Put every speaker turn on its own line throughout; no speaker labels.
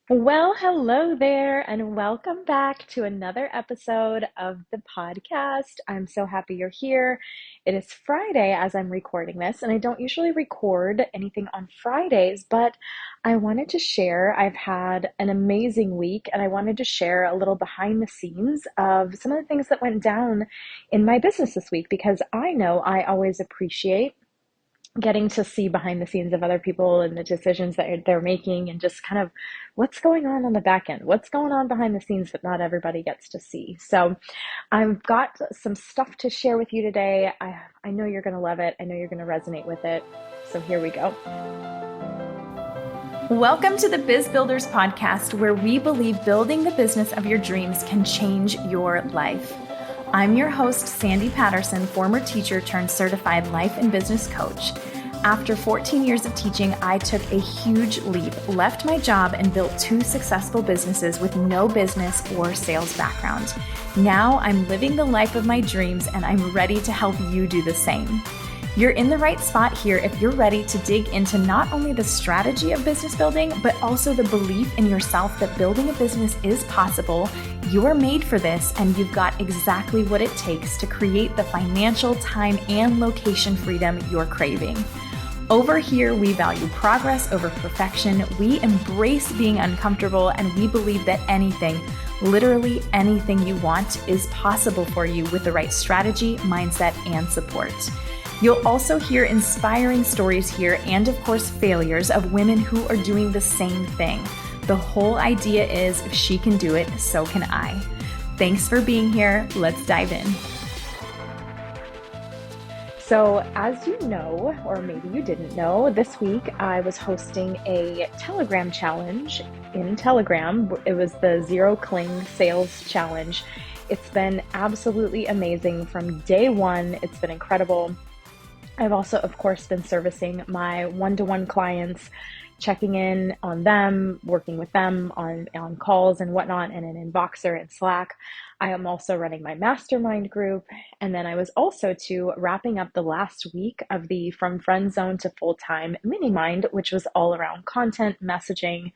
Well, hello there, and welcome back to another episode of the podcast. I'm so happy you're here. It is Friday as I'm recording this, and I don't usually record anything on Fridays, but I wanted to share. I've had an amazing week, and I wanted to share a little behind the scenes of some of the things that went down in my business this week because I know I always appreciate getting to see behind the scenes of other people and the decisions that they're making and just kind of what's going on the back end, what's going on behind the scenes that not everybody gets to see. So I've got some stuff to share with you today. I know you're going to love it. I know you're going to resonate with it. So here we go.
Welcome to the Biz Builders Podcast, where we believe building the business of your dreams can change your life. I'm your host, Sandy Patterson, former teacher turned certified life and business coach. After 14 years of teaching, I took a huge leap, left my job, and built 2 successful businesses with no business or sales background. Now I'm living the life of my dreams, and I'm ready to help you do the same. You're in the right spot here if you're ready to dig into not only the strategy of business building, but also the belief in yourself that building a business is possible. You're made for this, and you've got exactly what it takes to create the financial, time, and location freedom you're craving. Over here, we value progress over perfection. We embrace being uncomfortable, and we believe that anything, literally anything you want, is possible for you with the right strategy, mindset, and support. You'll also hear inspiring stories here and, of course, failures of women who are doing the same thing. The whole idea is if she can do it, so can I. Thanks for being here. Let's dive in.
So as you know, or maybe you didn't know, this week I was hosting a Telegram challenge in Telegram. It was the Zero Cling Sales Challenge. It's been absolutely amazing from day one. It's been incredible. I've also, of course, been servicing my one-to-one clients, checking in on them, working with them on calls and whatnot, and in Voxer and Slack. I am also running my mastermind group. And then I was also wrapping up the last week of the From Friend Zone to Full-Time Mini Mind, which was all around content, messaging,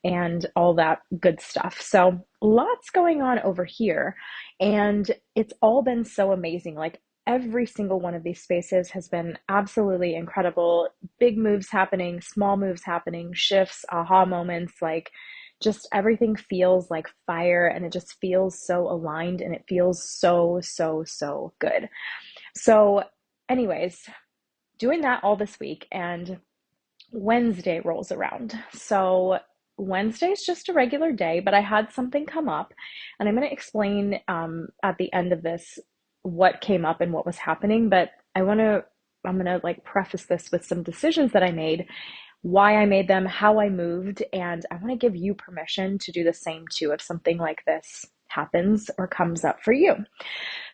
and all that good stuff. So lots going on over here. And it's all been so amazing. Like, every single one of these spaces has been absolutely incredible. Big moves happening, small moves happening, shifts, aha moments, like just everything feels like fire, and it just feels so aligned, and it feels so, so, so good. So anyways, doing that all this week, and Wednesday rolls around. So Wednesday is just a regular day, but I had something come up, and I'm going to explain at the end of this what came up and what was happening. But I'm going to like preface this with some decisions that I made, why I made them, how I moved, and I want to give you permission to do the same too if something like this happens or comes up for you.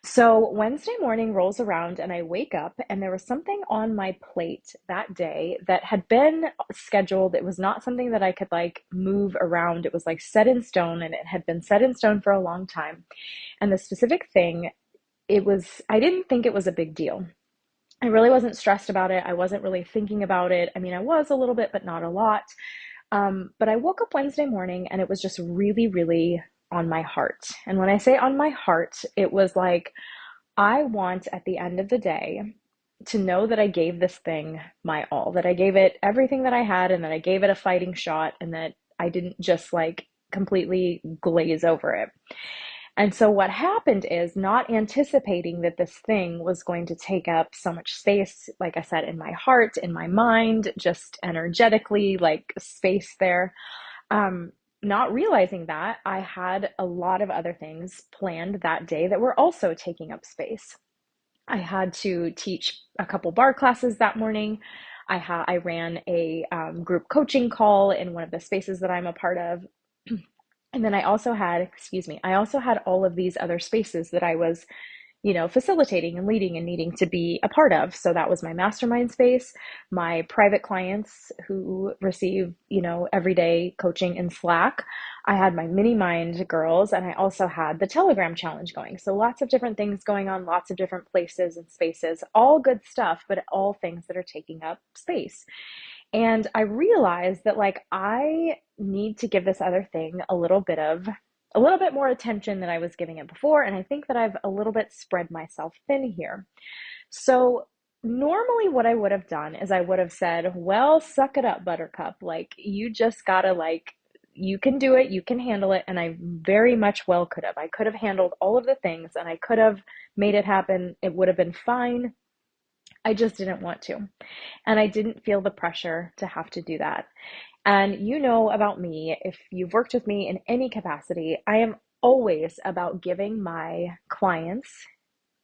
So Wednesday morning rolls around and I wake up, and there was something on my plate that day that had been scheduled. It was not something that I could like move around. It was like set in stone, and it had been set in stone for a long time. And the specific thing, I didn't think it was a big deal. I really wasn't stressed about it. I wasn't really thinking about it. I mean, I was a little bit, but not a lot. But I woke up Wednesday morning and it was just really, really on my heart. And when I say on my heart, it was like, I want at the end of the day to know that I gave this thing my all, that I gave it everything that I had, and that I gave it a fighting shot, and that I didn't just like completely glaze over it. And so what happened is, not anticipating that this thing was going to take up so much space, like I said, in my heart, in my mind, just energetically, like space there. Not realizing that I had a lot of other things planned that day that were also taking up space. I had to teach a couple bar classes that morning. I ran a group coaching call in one of the spaces that I'm a part of. And then I also had all of these other spaces that I was, facilitating and leading and needing to be a part of. So that was my mastermind space, my private clients who receive, everyday coaching in Slack. I had my mini mind girls, and I also had the Telegram challenge going. So lots of different things going on, lots of different places and spaces, all good stuff, but all things that are taking up space. And I realized that like I need to give this other thing a little bit more attention than I was giving it before. And I think that I've a little bit spread myself thin here. So normally what I would have done is I would have said, well, suck it up, buttercup. Like you just gotta like you can do it, you can handle it. And I very much well could have. I could have handled all of the things and I could have made it happen. It would have been fine. I just didn't want to. And I didn't feel the pressure to have to do that. And you know about me, if you've worked with me in any capacity, I am always about giving my clients,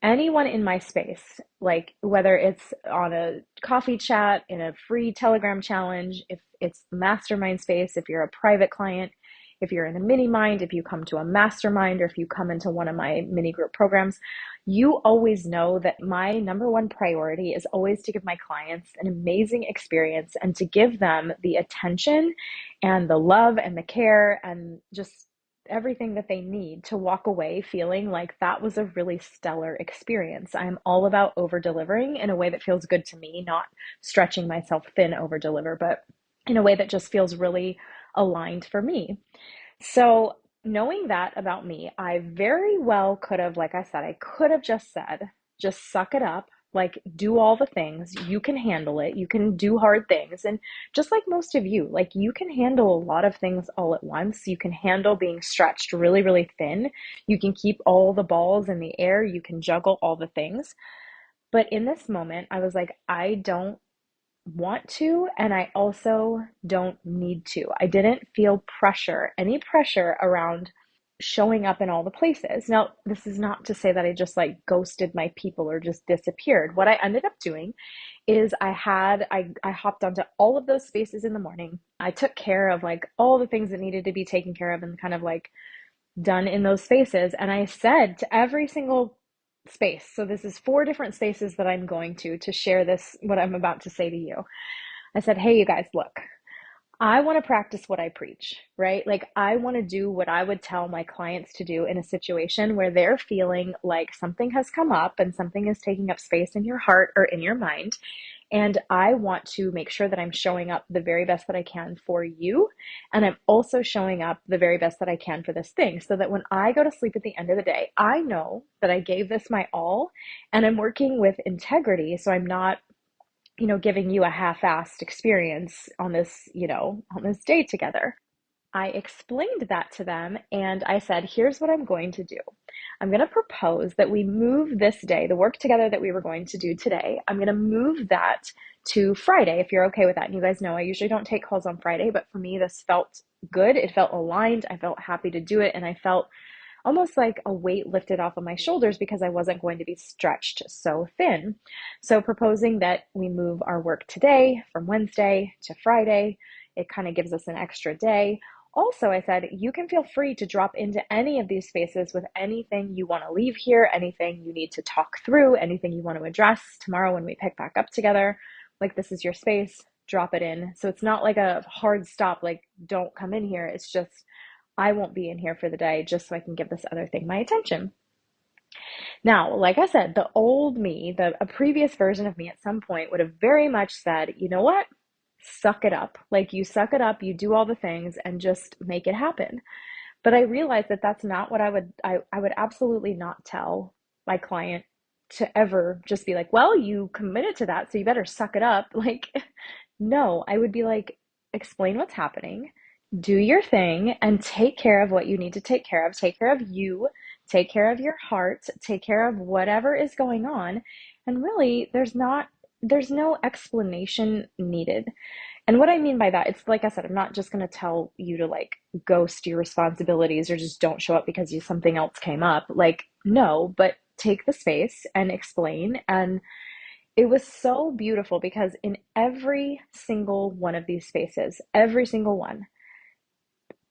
anyone in my space, like whether it's on a coffee chat, in a free Telegram challenge, if it's the mastermind space, if you're a private client, if you're in a mini mind, if you come to a mastermind, or if you come into one of my mini group programs, you always know that my number one priority is always to give my clients an amazing experience and to give them the attention and the love and the care and just everything that they need to walk away feeling like that was a really stellar experience. I'm all about over delivering in a way that feels good to me, not stretching myself thin over deliver, but in a way that just feels really aligned for me. So, knowing that about me, I very well could have, like I said, I could have just said, just suck it up, like do all the things. You can handle it. You can do hard things. And just like most of you, like you can handle a lot of things all at once. You can handle being stretched really, really thin. You can keep all the balls in the air. You can juggle all the things. But in this moment, I was like, I don't want to, and I also don't need to. I didn't feel pressure, any pressure around showing up in all the places. Now, this is not to say that I just like ghosted my people or just disappeared. What I ended up doing is I hopped onto all of those spaces in the morning. I took care of like all the things that needed to be taken care of and kind of like done in those spaces. And I said to every single space, so this is 4 different spaces that I'm going to share this, what I'm about to say to you. I said, hey, you guys, look, I want to practice what I preach, right? Like, I want to do what I would tell my clients to do in a situation where they're feeling like something has come up and something is taking up space in your heart or in your mind. And I want to make sure that I'm showing up the very best that I can for you. And I'm also showing up the very best that I can for this thing so that when I go to sleep at the end of the day, I know that I gave this my all and I'm working with integrity. So I'm not, giving you a half-assed experience on this, on this day together. I explained that to them and I said, here's what I'm going to do. I'm going to propose that we move this day, the work together that we were going to do today, I'm going to move that to Friday, if you're okay with that. And you guys know I usually don't take calls on Friday, but for me, this felt good. It felt aligned. I felt happy to do it. And I felt almost like a weight lifted off of my shoulders because I wasn't going to be stretched so thin. So proposing that we move our work today from Wednesday to Friday, it kind of gives us an extra day. Also, I said, you can feel free to drop into any of these spaces with anything you want to leave here, anything you need to talk through, anything you want to address tomorrow when we pick back up together. Like, this is your space, drop it in. So it's not like a hard stop, like, don't come in here. It's just, I won't be in here for the day just so I can give this other thing my attention. Now, like I said, the old me, a previous version of me at some point would have very much said, you know what? Suck it up. Like you suck it up, you do all the things and just make it happen. But I realized that that's not what I would absolutely not tell my client to ever just be like, well, you committed to that, so you better suck it up. Like, no, I would be like, explain what's happening, do your thing, and take care of what you need to take care of. Take care of you, take care of your heart, take care of whatever is going on. And really, there's no explanation needed. And what I mean by that, it's like I said, I'm not just going to tell you to like ghost your responsibilities or just don't show up because something else came up. Like, no, but take the space and explain. And it was so beautiful because in every single one of these spaces, every single one,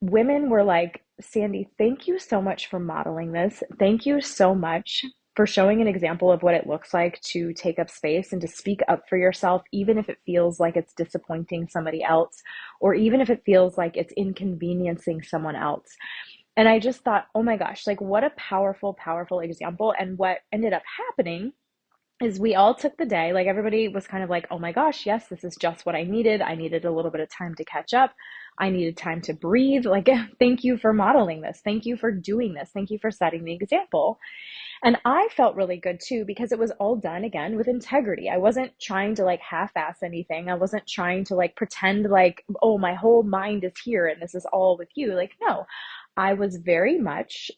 women were like, Sandy, thank you so much for modeling this. Thank you so much for showing an example of what it looks like to take up space and to speak up for yourself, even if it feels like it's disappointing somebody else, or even if it feels like it's inconveniencing someone else. And I just thought, oh my gosh, like what a powerful, powerful example. And what ended up happening is we all took the day, like everybody was kind of like, oh my gosh, yes, this is just what I needed. I needed a little bit of time to catch up. I needed time to breathe. Like, thank you for modeling this. Thank you for doing this. Thank you for setting the example. And I felt really good too because it was all done again with integrity. I wasn't trying to like half ass anything. I wasn't trying to like pretend like, oh, my whole mind is here and this is all with you. Like, no, I was very much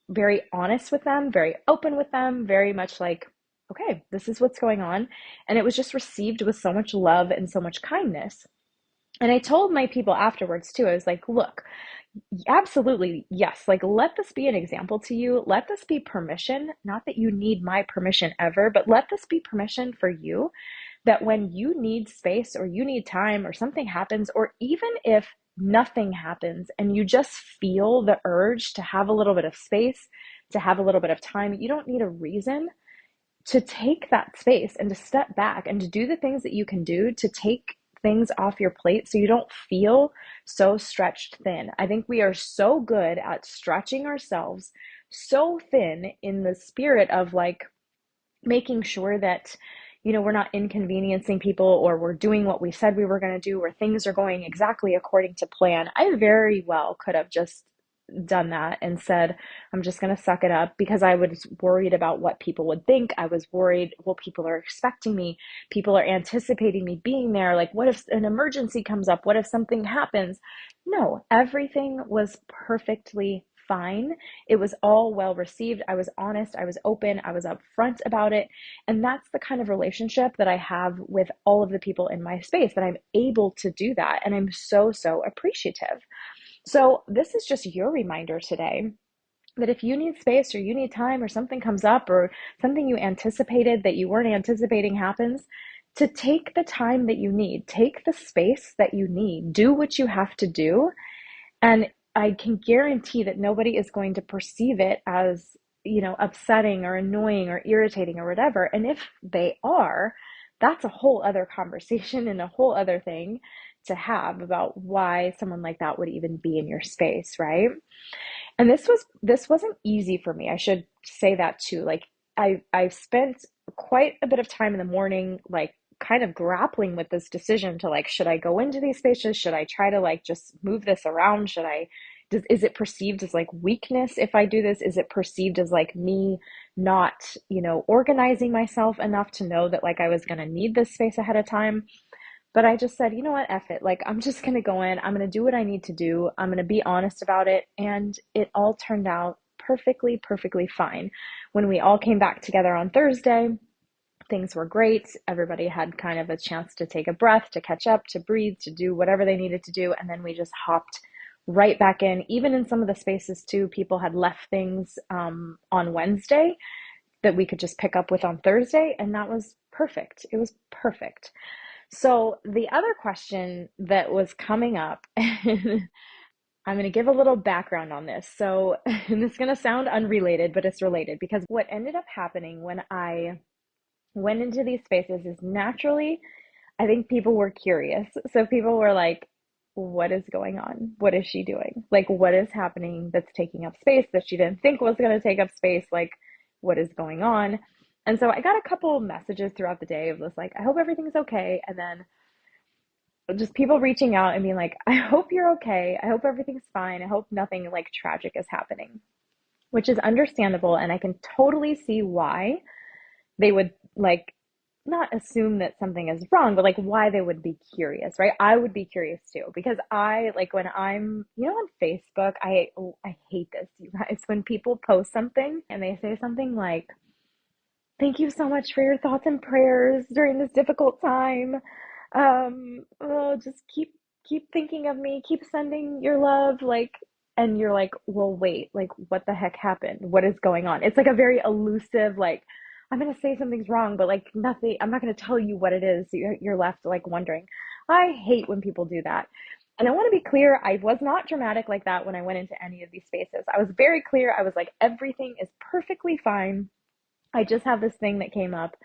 very honest with them, very open with them, very much like, okay, this is what's going on. And it was just received with so much love and so much kindness. And I told my people afterwards too, I was like, look, absolutely, yes, like let this be an example to you. Let this be permission. Not that you need my permission ever, but let this be permission for you that when you need space or you need time or something happens, or even if nothing happens and you just feel the urge to have a little bit of space, to have a little bit of time, you don't need a reason to take that space and to step back and to do the things that you can do to take things off your plate so you don't feel so stretched thin. I think we are so good at stretching ourselves so thin in the spirit of like making sure that we're not inconveniencing people or we're doing what we said we were going to do or things are going exactly according to plan. I very well could have just done that and said, I'm just going to suck it up because I was worried about what people would think. I was worried, well, people are expecting me. People are anticipating me being there. Like, what if an emergency comes up? What if something happens? No, everything was perfectly fine. It was all well received. I was honest. I was open. I was upfront about it. And that's the kind of relationship that I have with all of the people in my space, that I'm able to do that. And I'm so, so appreciative. So, this is just your reminder today that if you need space or you need time or something comes up or something you anticipated that you weren't anticipating happens, to take the time that you need, take the space that you need, do what you have to do. And I can guarantee that nobody is going to perceive it as, upsetting or annoying or irritating or whatever. And if they are, that's a whole other conversation and a whole other thing to have about why someone like that would even be in your space, right? And this wasn't easy for me. I should say that too. Like I spent quite a bit of time in the morning, like kind of grappling with this decision to like, should I go into these spaces? Should I try to like just move this around? Is it perceived as like weakness if I do this? Is it perceived as like me not, organizing myself enough to know that like I was going to need this space ahead of time? But I just said, you know what, F it. Like, I'm just going to go in. I'm going to do what I need to do. I'm going to be honest about it. And it all turned out perfectly, perfectly fine. When we all came back together on Thursday, things were great. Everybody had kind of a chance to take a breath, to catch up, to breathe, to do whatever they needed to do. And then we just hopped right back in. Even in some of the spaces, too, people had left things on Wednesday that we could just pick up with on Thursday. And that was perfect. It was perfect. So the other question that was coming up, I'm going to give a little background on this. So and this is going to sound unrelated, but it's related because what ended up happening when I went into these spaces is naturally, I think people were curious. So people were like, what is going on? What is she doing? Like, what is happening that's taking up space that she didn't think was going to take up space? Like, what is going on? And so I got a couple messages throughout the day of this, like, I hope everything's okay. And then just people reaching out and being like, I hope you're okay. I hope everything's fine. I hope nothing like tragic is happening, which is understandable. And I can totally see why they would like not assume that something is wrong, but like why they would be curious, right? I would be curious too, because I like when I'm, on Facebook, I hate this, you guys, when people post something and they say something like, thank you so much for your thoughts and prayers during this difficult time. Oh, just keep thinking of me, keep sending your love, like, and you're like, well, wait, like, what the heck happened? What is going on? It's like a very elusive, like, I'm gonna say something's wrong, but like nothing, I'm not gonna tell you what it is. You're left like wondering. I hate when people do that. And I want to be clear, I was not dramatic like that when I went into any of these spaces. I was very clear. I was like, everything is perfectly fine. I just have this thing that came up.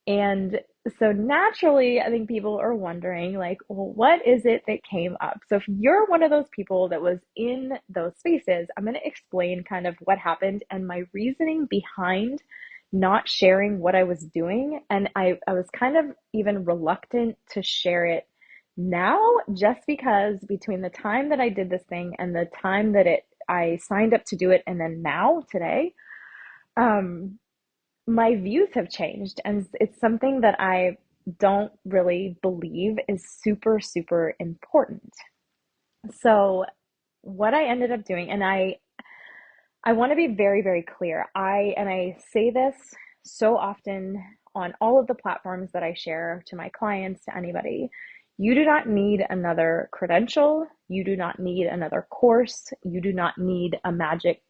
And so naturally, I think people are wondering, like, well, what is it that came up? So if you're one of those people that was in those spaces, I'm going to explain kind of what happened and my reasoning behind not sharing what I was doing. And I was kind of even reluctant to share it now, just because between the time that I did this thing and the time that I signed up to do it and then now today, um, my views have changed. And it's something that I don't really believe is super, super important. So what I ended up doing, and I want to be very, very clear. I say this so often on all of the platforms that I share to my clients, to anybody. You do not need another credential. You do not need another course. You do not need a magic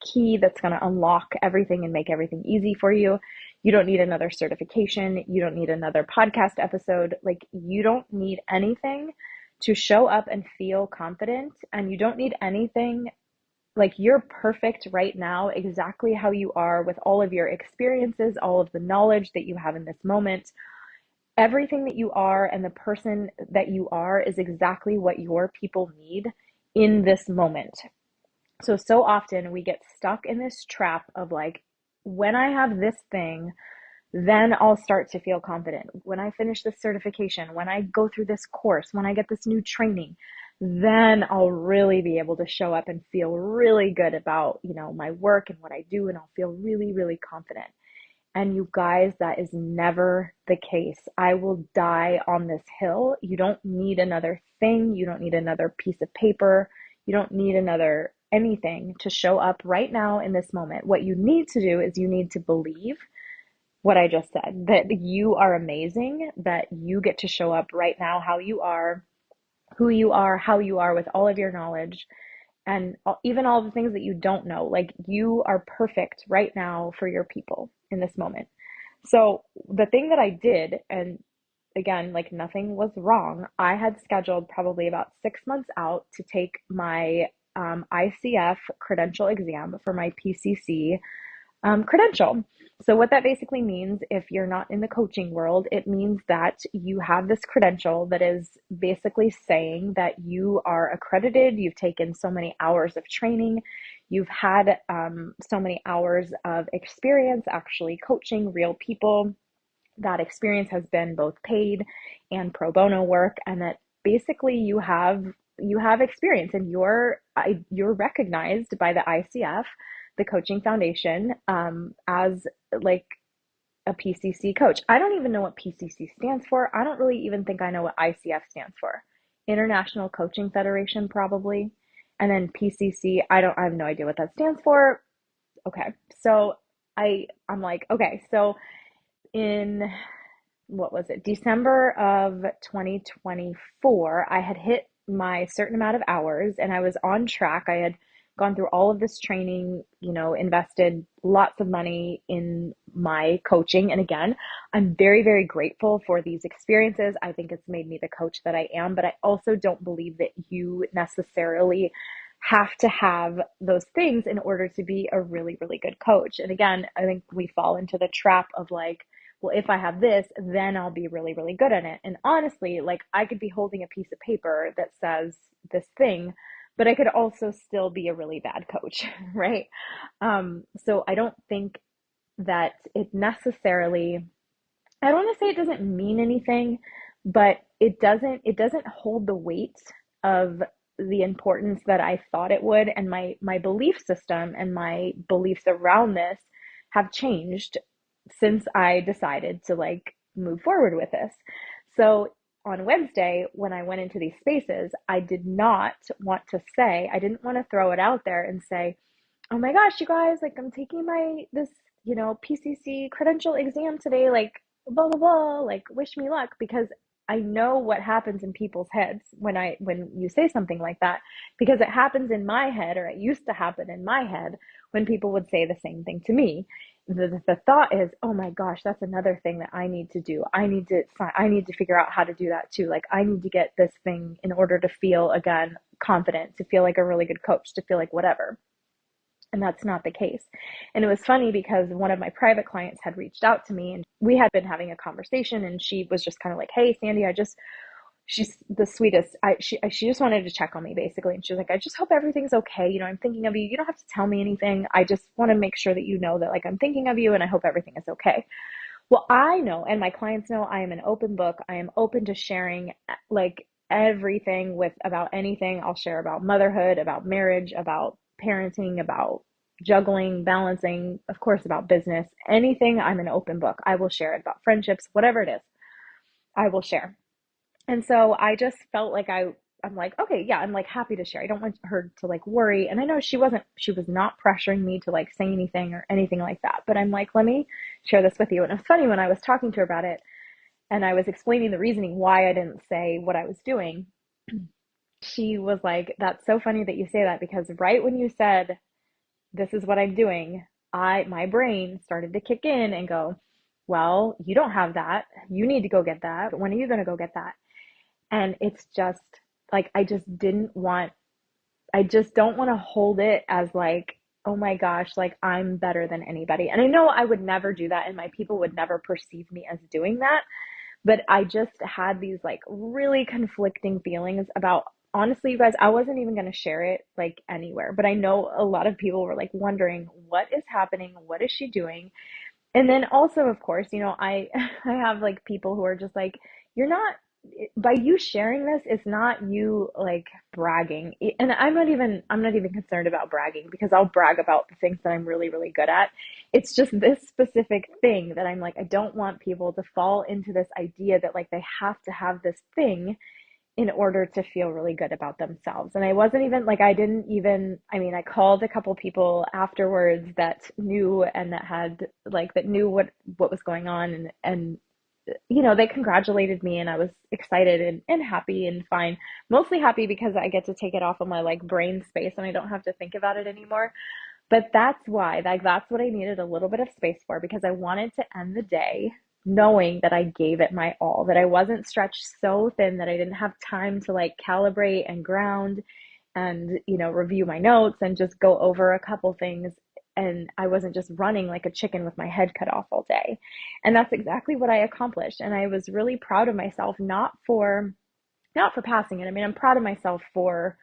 key that's going to unlock everything and make everything easy for you. You don't need another certification. You don't need another podcast episode. Like, you don't need anything to show up and feel confident, and you don't need anything. Like, you're perfect right now, exactly how you are, with all of your experiences, all of the knowledge that you have in this moment. Everything that you are and the person that you are is exactly what your people need in this moment. So often we get stuck in this trap of like, when I have this thing, then I'll start to feel confident. When I finish this certification, when I go through this course, when I get this new training, then I'll really be able to show up and feel really good about, my work and what I do, and I'll feel really, really confident. And you guys, that is never the case. I will die on this hill. You don't need another thing. You don't need another piece of paper. You don't need another anything to show up right now in this moment. What you need to do is you need to believe what I just said, that you are amazing, that you get to show up right now how you are, who you are, how you are, with all of your knowledge, and even all the things that you don't know. Like, you are perfect right now for your people in this moment. So the thing that I did, and again, like, nothing was wrong. I had scheduled probably about 6 months out to take my ICF credential exam for my PCC credential. So what that basically means, if you're not in the coaching world, it means that you have this credential that is basically saying that you are accredited, you've taken so many hours of training, you've had so many hours of experience actually coaching real people. That experience has been both paid and pro bono work, and that basically you have experience, and you're recognized by the ICF, the Coaching Foundation, as like a PCC coach. I don't even know what PCC stands for. I don't really even think I know what ICF stands for. International Coaching Federation, probably. And then PCC, I have no idea what that stands for. Okay. So I'm like, okay, so in, what was it, December of 2024, I had hit my certain amount of hours and I was on track. I had gone through all of this training, invested lots of money in my coaching. And again, I'm very, very grateful for these experiences. I think it's made me the coach that I am, but I also don't believe that you necessarily have to have those things in order to be a really, really good coach. And again, I think we fall into the trap of like, well, if I have this, then I'll be really, really good at it. And honestly, like, I could be holding a piece of paper that says this thing, but I could also still be a really bad coach, right? So I don't think that it necessarily, I don't want to say it doesn't mean anything, but it doesn't hold the weight of the importance that I thought it would. And my belief system and my beliefs around this have changed since I decided to like move forward with this. So on Wednesday, when I went into these spaces, I did not want to say, I didn't want to throw it out there and say, oh my gosh, you guys, like, I'm taking this, PCC credential exam today, like, blah, blah, blah, like, wish me luck, because I know what happens in people's heads when you say something like that, because it happens in my head, or it used to happen in my head when people would say the same thing to me. The thought is, oh my gosh, that's another thing that I need to do. I need to figure out how to do that too. Like, I need to get this thing in order to feel, again, confident, to feel like a really good coach, to feel like whatever. And that's not the case. And it was funny because one of my private clients had reached out to me and we had been having a conversation, and she was just kind of like, hey, Sandy, I just she's the sweetest. She just wanted to check on me basically. And she was like, I just hope everything's okay. You know, I'm thinking of you. You don't have to tell me anything. I just want to make sure that you know that like I'm thinking of you and I hope everything is okay. Well, I know, and my clients know, I am an open book. I am open to sharing like everything with about anything. I'll share about motherhood, about marriage, about parenting, about juggling, balancing, of course, about business. Anything, I'm an open book. I will share it about friendships, whatever it is, I will share. And so I just felt like I'm like, okay, yeah, I'm like happy to share. I don't want her to like worry. And I know she was not pressuring me to like say anything or anything like that. But I'm like, let me share this with you. And it was funny when I was talking to her about it and I was explaining the reasoning why I didn't say what I was doing. She was like, that's so funny that you say that because right when you said, this is what I'm doing, my brain started to kick in and go, well, you don't have that. You need to go get that. When are you going to go get that? And it's just like, I just don't want to hold it as like, oh my gosh, like I'm better than anybody. And I know I would never do that and my people would never perceive me as doing that. But I just had these like really conflicting feelings about, honestly, you guys, I wasn't even going to share it like anywhere. But I know a lot of people were like wondering, what is happening? What is she doing? And then also, of course, you know, I have like people who are just like, you're not, by you sharing this, it's not you like bragging. And I'm not even concerned about bragging because I'll brag about the things that I'm really, really good at. It's just this specific thing that I'm like, I don't want people to fall into this idea that like they have to have this thing in order to feel really good about themselves. And I wasn't even like, I mean, I called a couple people afterwards that knew and that had like, that knew what was going on. And, you know, they congratulated me and I was excited and happy and fine. Mostly happy because I get to take it off of my like brain space and I don't have to think about it anymore. But that's why, like, that's what I needed a little bit of space for because I wanted to end the day knowing that I gave it my all, that I wasn't stretched so thin that I didn't have time to like calibrate and ground and, you know, review my notes and just go over a couple things. And I wasn't just running like a chicken with my head cut off all day. And that's exactly what I accomplished. And I was really proud of myself, not for passing it. I mean, I'm proud of myself for,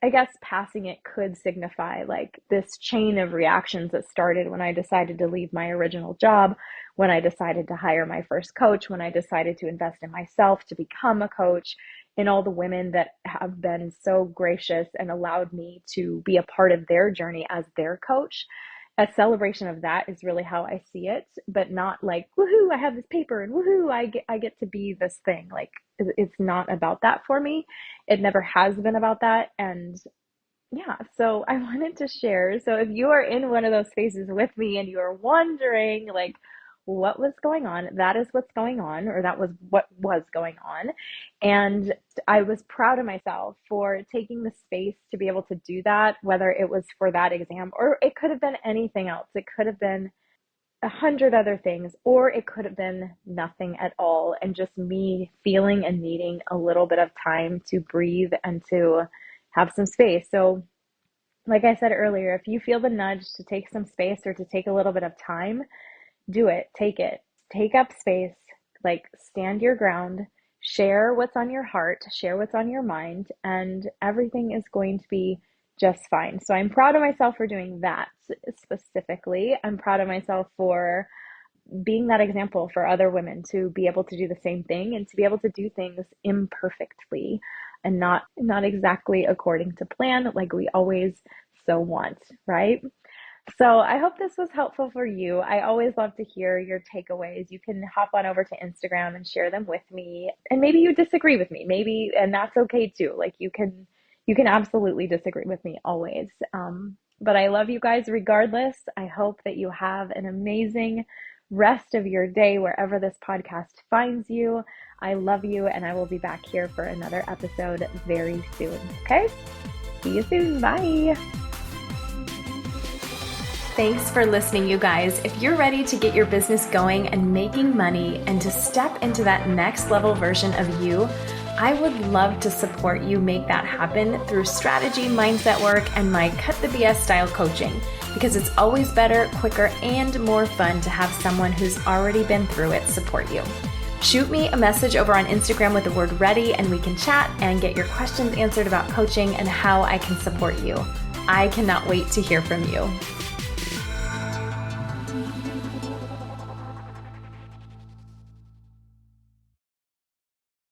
I guess passing it could signify like this chain of reactions that started when I decided to leave my original job, when I decided to hire my first coach, when I decided to invest in myself to become a coach, in all the women that have been so gracious and allowed me to be a part of their journey as their coach. A celebration of that is really how I see it, but not like, woohoo, I have this paper and woohoo, I get to be this thing. Like, it's not about that for me. It never has been about that. And yeah, so I wanted to share. So if you are in one of those spaces with me and you are wondering like what was going on, that is what's going on, or that was what was going on. And I was proud of myself for taking the space to be able to do that, whether it was for that exam or it could have been anything else. It could have been 100 other things, or it could have been nothing at all. And just me feeling and needing a little bit of time to breathe and to have some space. So like I said earlier, if you feel the nudge to take some space or to take a little bit of time, do it. Take up space, like stand your ground, share what's on your heart, share what's on your mind, and everything is going to be just fine. So I'm proud of myself for doing that specifically. I'm proud of myself for being that example for other women to be able to do the same thing and to be able to do things imperfectly and not exactly according to plan like we always so want, right? So I hope this was helpful for you. I always love to hear your takeaways. You can hop on over to Instagram and share them with me. And maybe you disagree with me, maybe, and that's okay too. Like you can absolutely disagree with me always. But I love you guys regardless. I hope that you have an amazing rest of your day wherever this podcast finds you. I love you, and I will be back here for another episode very soon. Okay? See you soon. Bye.
Thanks for listening, you guys. If you're ready to get your business going and making money and to step into that next level version of you, I would love to support you make that happen through strategy, mindset work, and my Cut the BS style coaching, because it's always better, quicker, and more fun to have someone who's already been through it support you. Shoot me a message over on Instagram with the word ready, and we can chat and get your questions answered about coaching and how I can support you. I cannot wait to hear from you.